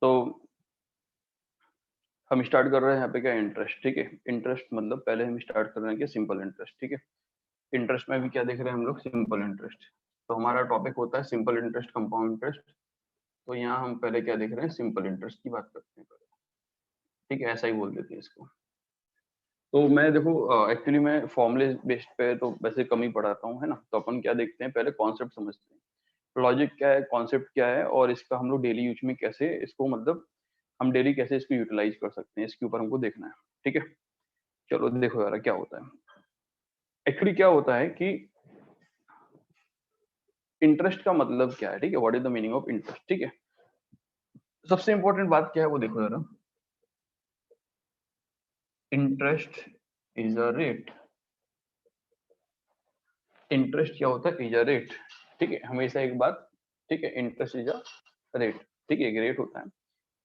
तो हम स्टार्ट कर रहे हैं यहाँ पे क्या, इंटरेस्ट। ठीक है, इंटरेस्ट मतलब पहले हम स्टार्ट कर रहे हैं कि सिंपल इंटरेस्ट। ठीक है, इंटरेस्ट में भी क्या देख रहे हैं हम लोग, सिंपल इंटरेस्ट। तो हमारा टॉपिक होता है सिंपल इंटरेस्ट, कंपाउंड इंटरेस्ट। तो यहाँ हम पहले क्या देख रहे हैं, सिंपल इंटरेस्ट की बात करते हैं पहले। ठीक है, ऐसा ही बोल देते हैं इसको। तो मैं देखो एक्चुअली मैं फॉर्मूले बेस्ड पे तो वैसे कम ही पढ़ाता हूँ, है ना। तो अपन क्या देखते हैं, पहले कॉन्सेप्ट समझते हैं, लॉजिक क्या है, कॉन्सेप्ट क्या है, और इसका हम लोग डेली यूज में कैसे इसको, मतलब हम डेली कैसे इसको यूटिलाइज कर सकते हैं, इसके ऊपर हमको देखना है। ठीक है, चलो देखो यार क्या होता है। एक्चुअली क्या होता है कि इंटरेस्ट का मतलब क्या है। ठीक है, what is the meaning of interest. ठीक है, सबसे इंपॉर्टेंट बात क्या है वो देखो जरा। Interest is a rate. Interest क्या होता है, इज अ रेट। ठीक है, हमेशा एक बात, ठीक है, इंटरेस्ट इज अ रेट। ठीक है, एक रेट होता है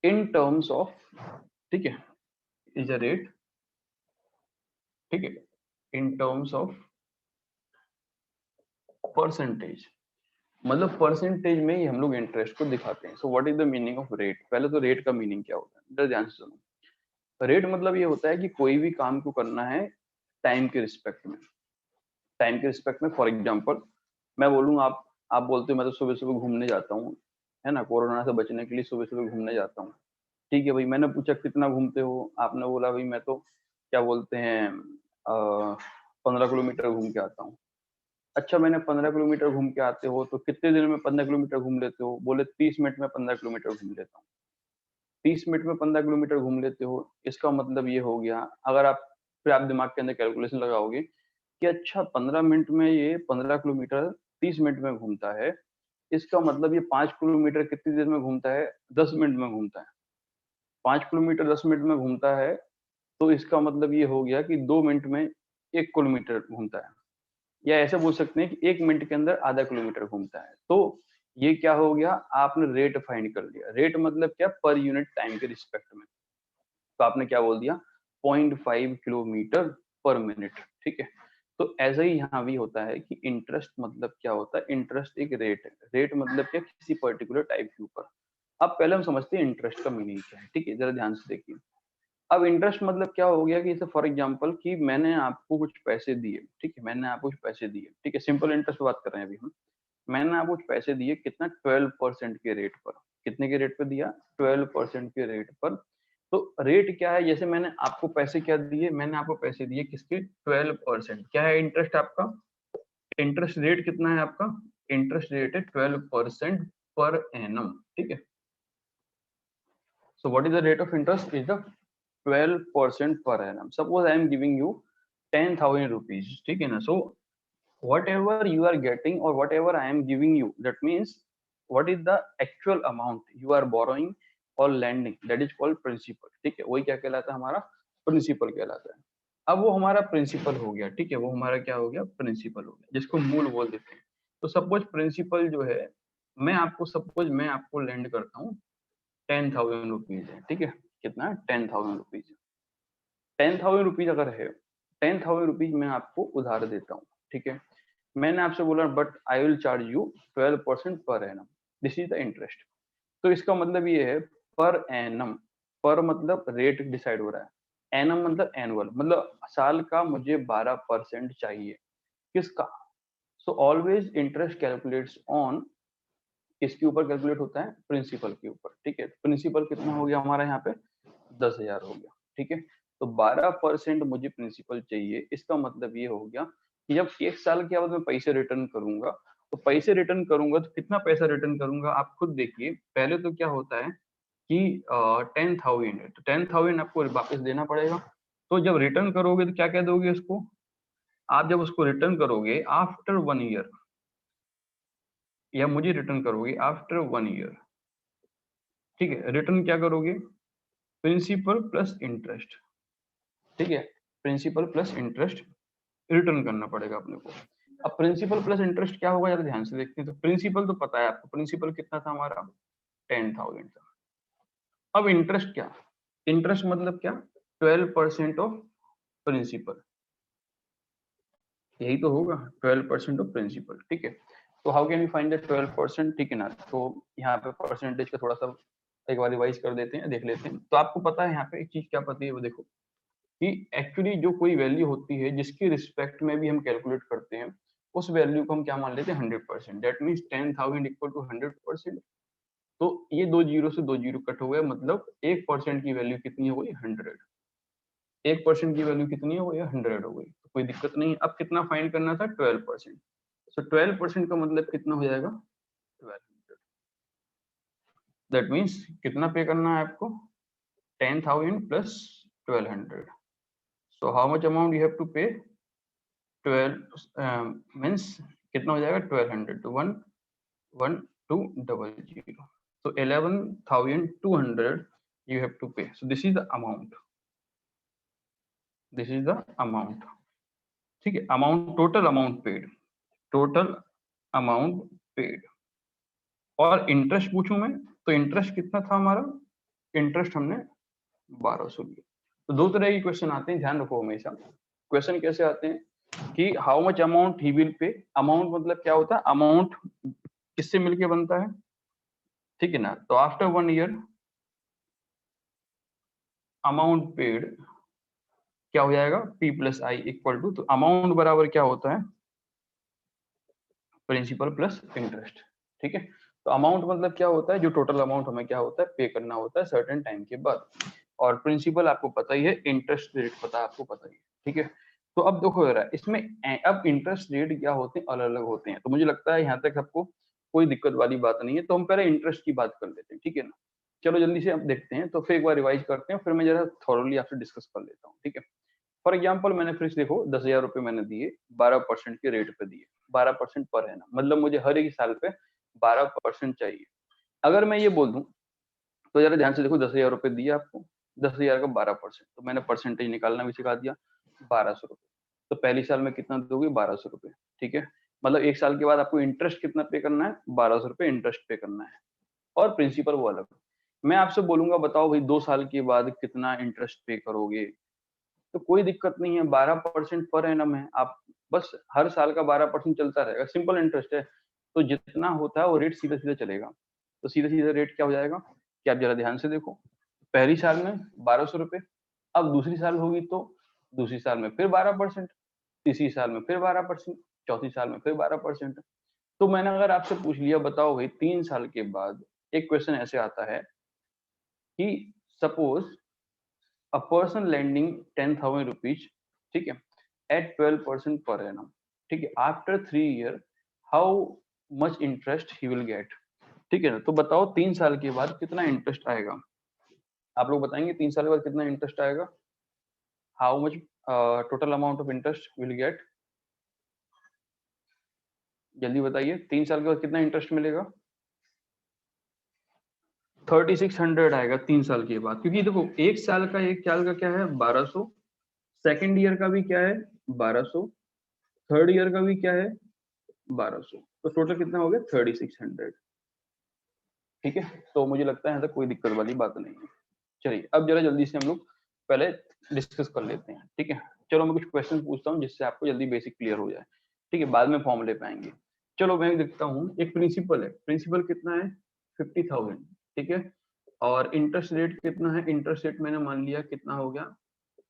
इन टर्म्स ऑफ, ठीक है, इज अ रेट, ठीक है, इन टर्म्स ऑफ परसेंटेज। मतलब परसेंटेज में ही हम लोग इंटरेस्ट को दिखाते हैं। So what is the meaning of rate. पहले तो रेट का मीनिंग क्या होता है, इधर ध्यान से सुनो। रेट मतलब ये होता है कि कोई भी काम को करना है टाइम के रिस्पेक्ट में। टाइम के रिस्पेक्ट में, फॉर एग्जांपल मैं बोलूँ, आप बोलते हो मैं तो सुबह सुबह घूमने जाता हूँ, है ना, कोरोना से बचने के लिए सुबह सुबह घूमने जाता हूँ। ठीक है भाई, मैंने पूछा कितना घूमते हो, आपने बोला भाई मैं तो क्या बोलते हैं 15 किलोमीटर घूम के आता हूँ। अच्छा, मैंने 15 किलोमीटर घूम के आते हो तो कितने दिन में 15 किलोमीटर घूम लेते हो, बोले 30 मिनट में 15 किलोमीटर घूम लेता हूँ। 30 मिनट में 15 किलोमीटर घूम लेते हो, इसका मतलब ये हो गया, अगर आप फिर आप दिमाग के अंदर कैलकुलेशन लगाओगे कि अच्छा 15 मिनट में ये 15 किलोमीटर 30 मिनट में घूमता है, इसका मतलब ये 5 किलोमीटर कितनी देर में घूमता है, 10 मिनट में घूमता है। 5 किलोमीटर 10 मिनट में घूमता है, तो इसका मतलब ये हो गया कि 2 मिनट में 1 किलोमीटर घूमता है। या ऐसे बोल सकते हैं कि 1 मिनट के अंदर आधा किलोमीटर घूमता है। तो ये क्या हो गया, आपने रेट फाइंड कर लिया। रेट मतलब क्या, पर यूनिट टाइम के रिस्पेक्ट में। तो आपने क्या बोल दिया, 0.5 किलोमीटर पर मिनट। ठीक है, तो ऐसा ही यहाँ भी होता है कि इंटरेस्ट मतलब क्या होता है, इंटरेस्ट एक रेट है। रेट मतलब क्या, किसी पर्टिकुलर टाइप के ऊपर। अब पहले हम समझते हैं इंटरेस्ट का मीनिंग क्या है। ठीक है, जरा ध्यान से देखिए। अब इंटरेस्ट मतलब क्या हो गया कि जैसे फॉर एग्जांपल कि मैंने आपको कुछ पैसे दिए। ठीक है, मैंने आपको कुछ पैसे दिए। ठीक है, सिंपल इंटरेस्ट बात कर रहे हैं अभी हम। मैंने आपको कुछ पैसे दिए, कितना, 12% के रेट पर। कितने के रेट पर दिया, 12% के रेट पर। तो रेट क्या है, जैसे मैंने आपको पैसे क्या दिए, मैंने आपको पैसे दिए किसके, 12%। क्या है इंटरेस्ट आपका, इंटरेस्ट रेट कितना है आपका, इंटरेस्ट रेट है 12% पर एनम। ठीक है, so what is the rate of interest, is the 12% per annum. Suppose I am giving you 10,000 rupees. ठीक है ना, so whatever you are getting or whatever I am giving you, that means what is the actual amount you are borrowing or lending, that is called principal. ठीक है, वही क्या कहलाता है, हमारा प्रिंसिपल कहलाता है। अब वो हमारा प्रिंसिपल हो गया। ठीक है, वो हमारा क्या हो गया, प्रिंसिपल हो गया, जिसको मूल बोल देते हैं। तो सपोज प्रिंसिपल जो है, मैं आपको लेंड करता हूँ 10,000 रुपीज है। ठीक है, कितना है, 10,000 रुपीज। 10,000 रुपीज अगर है, 10,000 रुपीज मैं आपको उधार देता हूँ। ठीक है, मैंने आपसे बोला but I will charge you 12% per annum, this is the interest. तो इसका मतलब ये है, पर एनम, पर मतलब रेट डिसाइड हो रहा है, एनम मतलब एनुअल, मतलब साल का मुझे 12% चाहिए। किसका, so always interest calculates on, किसके ऊपर कैलकुलेट होता है, प्रिंसिपल के ऊपर। ठीक है, प्रिंसिपल कितना हो गया हमारा यहाँ पे, 10,000 हो गया। ठीक है, तो 12% मुझे प्रिंसिपल चाहिए। इसका मतलब ये हो गया कि जब 1 साल के बाद मैं पैसे रिटर्न करूंगा, तो पैसे रिटर्न करूंगा तो कितना पैसा रिटर्न करूंगा, आप खुद देखिए। पहले तो क्या होता है कि 10,000 है, तो 10,000 आपको वापस देना पड़ेगा। तो जब रिटर्न करोगे तो क्या कह दोगे उसको, आप जब उसको रिटर्न करोगे आफ्टर 1 ईयर, या मुझे रिटर्न करोगे आफ्टर 1 ईयर। ठीक है, रिटर्न क्या करोगे, प्रिंसिपल प्लस इंटरेस्ट। ठीक है, प्रिंसिपल प्लस इंटरेस्ट रिटर्न करना पड़ेगा अपने को। अब प्रिंसिपल प्लस इंटरेस्ट क्या होगा, जरा ध्यान से देखते हैं। तो प्रिंसिपल तो पता है आपको, प्रिंसिपल कितना था हमारा, 10,000 था। अब इंटरेस्ट क्या, इंटरेस्ट मतलब क्या, 12% ऑफ प्रिंसिपल, यही तो होगा, 12% ऑफ प्रिंसिपल। ठीक है, तो how can you find the 12%। ठीक है ना, तो यहाँ पे परसेंटेज का थोड़ा सा एक बार रिवाइज कर देते हैं, देख लेते हैं। तो आपको पता है यहाँ पे एक चीज क्या पता है, वो देखो कि एक्चुअली जो कोई वैल्यू होती है जिसकी रिस्पेक्ट में भी हम कैलकुलेट करते हैं, उस वैल्यू को हम क्या मान लेते हैं, 100%। That means 10,000 equal to 100%। तो ये दो जीरो से दो जीरो कट हो गया, मतलब 1% की वैल्यू कितनी हो गई, 100। 1% की वैल्यू कितनी हो गई, 100 हो गई। तो कोई दिक्कत नहीं। अब कितना फाइंड करना था, 12%। सो 12% का मतलब कितना हो जाएगा, 1200। दैट मीन्स कितना पे करना है आपको, 10,000 plus 1200। So how much amount you have to pay, 12 means कितना हो जाएगा, 1200 तो 11200। So 11,200 you have to pay. So this is the amount. This is the amount. ठीक है, amount, total amount paid, total amount paid. और interest पूछूं मैं, तो इंटरेस्ट कितना था हमारा, इंटरेस्ट हमने 1200 लिया। तो दो तरह के क्वेश्चन आते हैं, ध्यान रखो हमेशा। क्वेश्चन कैसे आते हैं कि how much amount he will pay. Amount मतलब क्या होता है, अमाउंट किससे मिलके बनता है, ठीक है ना। तो आफ्टर 1 ईयर अमाउंट पेड क्या हो जाएगा, P plus I equal to, तो अमाउंट बराबर क्या होता है, प्रिंसिपल प्लस इंटरेस्ट। ठीक है, तो अमाउंट मतलब क्या होता है, जो टोटल अमाउंट हमें क्या होता है, पे करना होता है सर्टेन टाइम के बाद। और प्रिंसिपल आपको पता ही है, इंटरेस्ट रेट पता है आपको, पता ही है। ठीक है, तो अब देखो जरा इसमें अब इंटरेस्ट रेट क्या होते हैं, अलग अलग होते हैं। तो मुझे लगता है यहाँ तक आपको कोई दिक्कत वाली बात नहीं है। तो हम पहले इंटरेस्ट की बात कर लेते हैं, ठीक है ना। चलो जल्दी से अब देखते हैं, तो फिर एक बार रिवाइज करते हैं, फिर मैं जरा थॉरली आपसे डिस्कस कर लेता हूँ। ठीक है, फॉर एग्जाम्पल मैंने फिर देखो 10,000 रुपए मैंने दिए, 12% के रेट पे दिए, 12% पर है ना, मतलब मुझे हर एक साल पे 12% चाहिए। अगर मैं ये बोल दूं, तो जरा ध्यान से देखो, 10,000 रुपए दिए आपको, 10,000 का 12%, तो मैंने परसेंटेज निकालना भी सिखा दिया, 1200 रुपए। तो पहली साल में कितना दोगे, 1200 रुपए। ठीक है, मतलब एक साल के बाद आपको इंटरेस्ट कितना पे करना है, 1200 रुपए इंटरेस्ट पे करना है, और प्रिंसिपल वो अलग। मैं आपसे बोलूंगा बताओ भाई 2 साल के बाद कितना इंटरेस्ट पे करोगे, तो कोई दिक्कत नहीं है, 12% पर एनम है, आप बस हर साल का 12% चलता रहेगा, सिंपल इंटरेस्ट है। तो जितना होता है वो रेट सीधा सीधा चलेगा। तो सीधा सीधा रेट क्या हो जाएगा, कि आप जरा ध्यान से देखो, पहली साल में 1200 रुपए, अब दूसरी साल होगी तो दूसरी साल में फिर 12%, तीसरी साल में फिर 12%, चौथी साल में फिर 12%। तो मैंने अगर आपसे पूछ लिया बताओ भाई 3 साल के बाद, एक क्वेश्चन ऐसे आता है कि suppose a person lending 10,000 rupees, ठीक है, at 12% per annum, ठीक है, after 3 year how much interest he will get। ठीक है ना, तो बताओ 3 साल के बाद कितना इंटरेस्ट आएगा, आप लोग बताएंगे 3 साल के बाद कितना इंटरेस्ट आएगा, how much total amount of interest will get, जल्दी बताइए, 3 साल के बाद कितना इंटरेस्ट मिलेगा, 3600 आएगा 3 साल के बाद। क्योंकि देखो एक साल का क्या है 1200, सेकेंड ईयर का भी क्या है 1200, थर्ड ईयर का भी क्या है 1200, तो टोटल कितना हो गया 3600। ठीक है, तो मुझे लगता है यहाँ तक कोई दिक्कत वाली बात नहीं है। चलिए अब जरा जल्दी से हम लोग पहले डिस्कस कर लेते हैं। ठीक है, चलो मैं कुछ क्वेश्चन पूछता हूँ जिससे आपको जल्दी बेसिक क्लियर हो जाए। ठीक है, बाद में फॉर्मूले पे आएंगे। चलो मैं देखता हूँ, एक प्रिंसिपल है, प्रिंसिपल कितना है 50,000। ठीक है, और इंटरेस्ट रेट कितना है, इंटरेस्ट रेट मैंने मान लिया कितना हो गया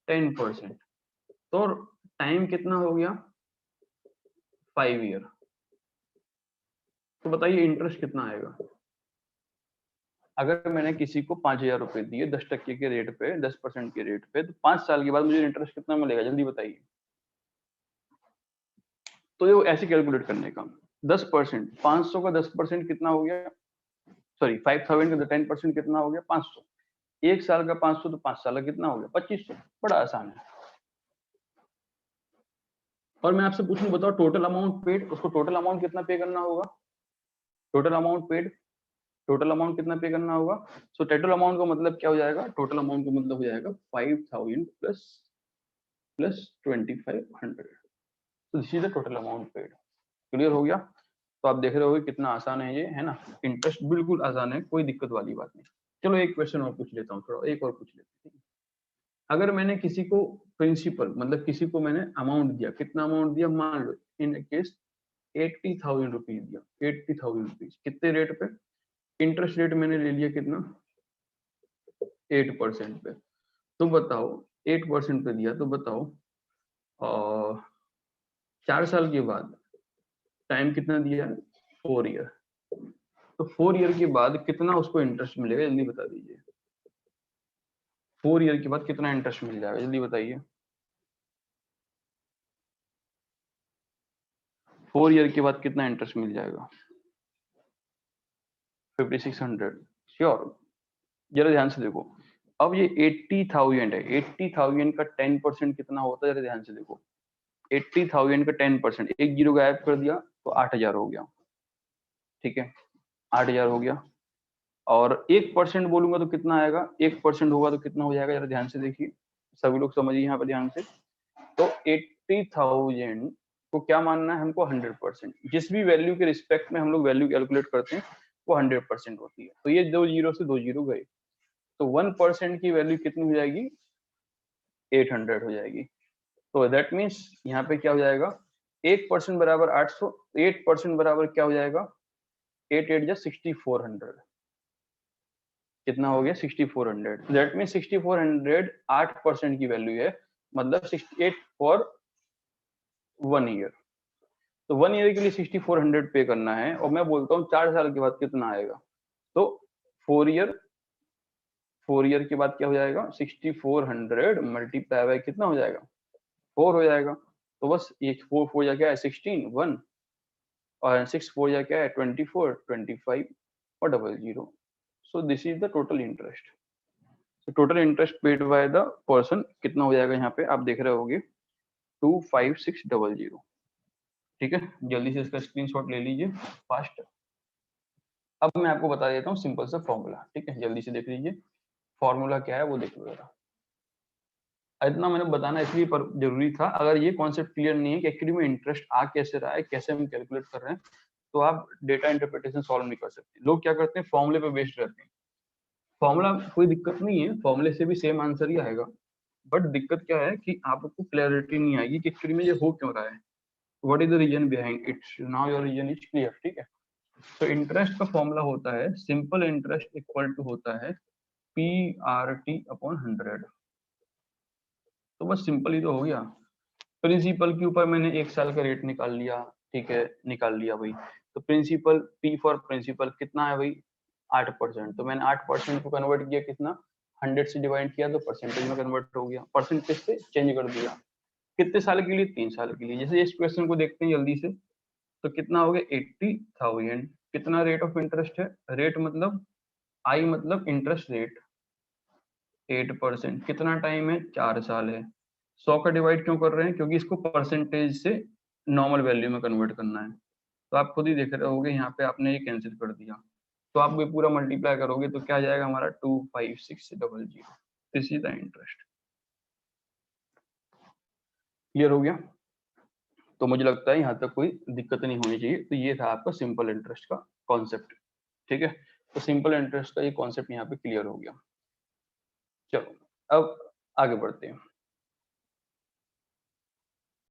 10%, तो टाइम कितना हो गया 5 ईयर। तो बताइए इंटरेस्ट कितना आएगा, अगर मैंने किसी को 5,000 रुपए दिए 10% के रेट पे, 10% के रेट पे, तो 5 साल के बाद मुझे इंटरेस्ट कितना मिलेगा, जल्दी बताइए। तो ये ऐसे कैलकुलेट करने का, 10%, 500 का 10% कितना हो गया, सॉरी 5,000 का 10% कितना हो गया 500, एक साल का 500, तो 5 साल का कितना हो गया 2500। बड़ा आसान है। और मैं आपसे पूछूं बताओ टोटल अमाउंट पेड, उसको टोटल अमाउंट कितना पे करना होगा, total amount paid, total amount कितना पे करना होगा। सो टोटल अमाउंट का मतलब क्या हो जाएगा, टोटल अमाउंट का मतलब हो जाएगा 5,000 प्लस 2,500। तो this is the total amount paid. Clear हो गया। तो आप देख रहे हो कितना आसान है ये, है ना। इंटरेस्ट बिल्कुल आसान है, कोई दिक्कत वाली बात नहीं। चलो एक क्वेश्चन और पूछ लेता हूँ, थोड़ा एक और पूछ लेते हैं। अगर मैंने किसी को प्रिंसिपल मतलब किसी को मैंने अमाउंट दिया, कितना अमाउंट दिया, मान लो इन केस 80,000 रुपीज दिया, 80,000 रुपीज, कितने रेट पे, इंटरेस्ट रेट मैंने ले लिया कितना 8% पे। तो बताओ 8% पे दिया, तो बताओ 4 साल के बाद टाइम कितना दिया है, 4 ईयर। तो 4 ईयर के बाद कितना उसको इंटरेस्ट मिलेगा, जल्दी बता दीजिए। 4 ईयर के बाद कितना इंटरेस्ट मिल जाएगा, जल्दी बताइए। 4 ईयर के बाद कितना इंटरेस्ट मिल जाएगा, 5600। श्योर, जरा ध्यान से देखो। अब ये 80,000 है, 80,000 का 10% कितना होता है, जरा ध्यान से देखो। 80,000 का 10%, एक जीरो गायब कर दिया तो 8,000 हो गया, ठीक है, 8,000 हो गया। और 1% बोलूंगा तो कितना आएगा, 1% होगा तो कितना हो जाएगा, जरा ध्यान से देखिए, सभी लोग समझिए यहाँ पर ध्यान से। तो 80,000 को क्या मानना है हमको, 100%। जिस भी वैल्यू के रिस्पेक्ट में हम लोग वैल्यू कैलकुलेट करते हैं वो 100% होती है। तो ये 2 जीरो से 2 जीरो गए, तो 1% की वैल्यू कितनी हो जाएगी, 800 हो जाएगी। तो दैट मीन्स यहाँ पे क्या हो जाएगा, 1% बराबर 800, 8% बराबर क्या हो जाएगा, 8 8 जा 6400, कितना हो गया 6400। दैट मीन 6400 8% की वैल्यू है, मतलब 68 फॉर 1 ईयर। तो 1 ईयर के लिए 6400 पे करना है, और मैं बोलता हूँ 4 साल के बाद कितना आएगा। तो 4 ईयर के बाद क्या हो जाएगा, 6400 मल्टीप्लाई बाय कितना हो जाएगा, 4 हो जाएगा। तो बस ये 4 4 जा क्या है 16 1, और 6 4 जा क्या है 24 25 और 00। So this is the total interest. तो total interest paid by the person कितना हो जाएगा, यहाँ पे आप देख रहे होगे 25600। ठीक है, जल्दी से इसका स्क्रीनशॉट ले लीजिए फास्ट। अब मैं आपको बता देता हूँ सिंपल सा फॉर्मूला, ठीक है, जल्दी से देख लीजिए फॉर्मूला क्या है वो देख लो जरा। इतना मैंने बताना इसलिए पर जरूरी था, अगर ये कॉन्सेप्ट क्लियर नहीं है कि एक्चुअली में इंटरेस्ट आ कैसे रहा है, कैसे हम कैलकुलेट कर रहे हैं, तो आप डेटा इंटरप्रिटेशन सॉल्व नहीं कर सकते। लोग क्या करते हैं, फॉर्मूले पे बेस्ड रहते हैं। फॉर्मूला कोई दिक्कत नहीं है, फॉर्मूले से भी सेम आंसर ही आएगा, बट दिक्कत क्या है कि आपको क्लैरिटी नहीं आएगी कि एक्चुअली में ये हो क्यों रहा है, what is the reason behind it. Now your reason is clear, ठीक है। तो इंटरेस्ट का फॉर्मूला होता है, सिंपल इंटरेस्ट इक्वल टू होता है PRT अपॉन 100। तो बस सिंपल ही तो हो गया। प्रिंसिपल के ऊपर मैंने 1 साल का रेट निकाल लिया, ठीक है, निकाल लिया भाई। तो प्रिंसिपल P फॉर प्रिंसिपल कितना है भाई, 8%। तो मैंने 8% को कन्वर्ट किया कितना, 100 से डिवाइड किया तो परसेंटेज में कन्वर्ट हो गया, परसेंटेज से चेंज कर दिया। कितने साल के लिए, 3 साल के लिए। जैसे इस क्वेश्चन को देखते हैं जल्दी से, तो कितना हो गया 80,000, कितना रेट ऑफ इंटरेस्ट है, रेट मतलब आई मतलब इंटरेस्ट रेट 8%, कितना टाइम है 4 साल है। 100 का डिवाइड क्यों कर रहे हैं, क्योंकि इसको परसेंटेज से नॉर्मल वैल्यू में कन्वर्ट करना है। तो आप खुद ही देख रहे होगे यहाँ पे आपने ये कैंसिल कर दिया, तो आप ये पूरा मल्टीप्लाई करोगे तो क्या जाएगा हमारा 25600। This is the interest. Clear हो गया। तो मुझे लगता है यहाँ तक कोई दिक्कत नहीं होनी चाहिए। तो ये था आपका सिंपल इंटरेस्ट का कॉन्सेप्ट, ठीक है। तो सिंपल इंटरेस्ट का ये कॉन्सेप्ट यहाँ पे क्लियर हो गया। चलो अब आगे बढ़ते हैं।